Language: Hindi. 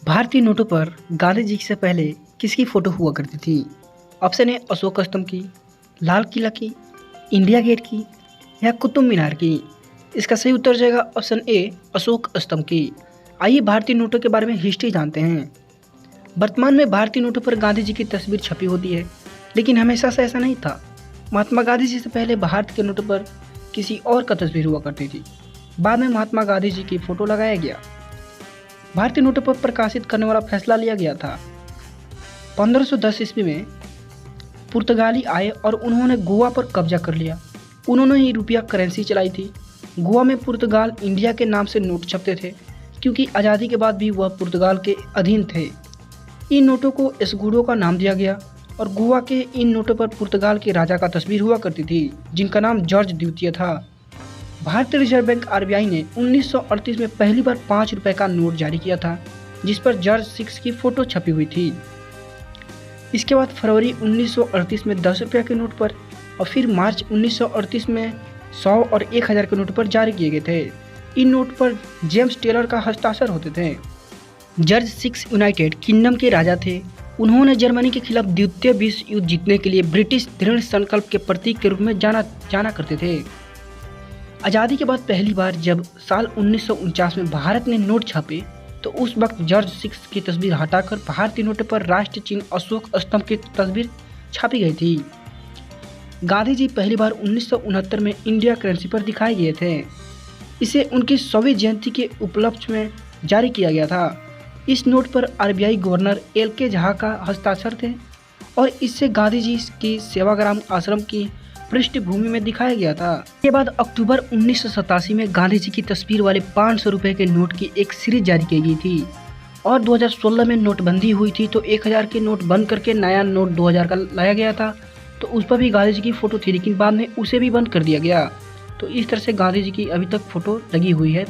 भारतीय नोटों पर गांधी जी से पहले किसकी फोटो हुआ करती थी? ऑप्शन ए अशोक स्तंभ की, लाल किला की, इंडिया गेट की या कुतुब मीनार की। इसका सही उत्तर जाएगा ऑप्शन ए अशोक स्तंभ की। आइए भारतीय नोटों के बारे में हिस्ट्री जानते हैं। वर्तमान में भारतीय नोटों पर गांधी जी की तस्वीर छपी होती है, लेकिन हमेशा से ऐसा नहीं था। महात्मा गांधी जी से पहले भारत के नोटों पर किसी और का तस्वीर हुआ करती थी। बाद में महात्मा गांधी जी की फोटो लगाया गया। भारतीय नोटों पर प्रकाशित करने वाला फैसला लिया गया था। 1510 ईस्वी में पुर्तगाली आए और उन्होंने गोवा पर कब्जा कर लिया। उन्होंने ही रुपया करेंसी चलाई थी। गोवा में पुर्तगाल इंडिया के नाम से नोट छपते थे, क्योंकि आज़ादी के बाद भी वह पुर्तगाल के अधीन थे। इन नोटों को एस्कूडो का नाम दिया गया और गोवा के इन नोटों पर पुर्तगाल के राजा का तस्वीर हुआ करती थी, जिनका नाम जॉर्ज द्वितीय था। भारतीय रिजर्व बैंक आरबीआई ने 1938 में पहली बार 5 रुपए का नोट जारी किया था, जिस पर जॉर्ज 6 की फोटो छपी हुई थी। इसके बाद फरवरी 1938 में 10 रुपये के नोट पर और फिर मार्च 1938 में 100 और 1000 के नोट पर जारी किए गए थे। इन नोट पर जेम्स टेलर का हस्ताक्षर होते थे। जॉर्ज 6 यूनाइटेड किंगडम के राजा थे। उन्होंने जर्मनी के खिलाफ द्वितीय विश्व युद्ध जीतने के लिए ब्रिटिश दृढ़ संकल्प के प्रतीक के रूप में जाना करते थे। आज़ादी के बाद पहली बार जब साल 1949 में भारत ने नोट छापे, तो उस वक्त जॉर्ज 6 की तस्वीर हटाकर भारतीय नोटों पर राष्ट्रीय चिन्ह अशोक स्तंभ की तस्वीर छापी गई थी। गांधी जी पहली बार 1969 में इंडिया करेंसी पर दिखाए गए थे। इसे उनकी 100वीं जयंती के उपलक्ष्य में जारी किया गया था। इस नोट पर आरबीआई गवर्नर एल.के. झा का हस्ताक्षर थे और इससे गांधी जी की सेवाग्राम आश्रम की पृष्ठभूमि में दिखाया गया था। इसके बाद अक्टूबर 1987 में गांधी जी की तस्वीर वाले 500 रुपये के नोट की एक सीरीज जारी की गई थी और 2016 में नोटबंदी हुई थी, तो 1000 के नोट बंद करके नया नोट 2000 का लाया गया था। तो उस पर भी गांधी जी की फ़ोटो थी, लेकिन बाद में उसे भी बंद कर दिया गया। तो इस तरह से गांधी जी की अभी तक फ़ोटो लगी हुई है।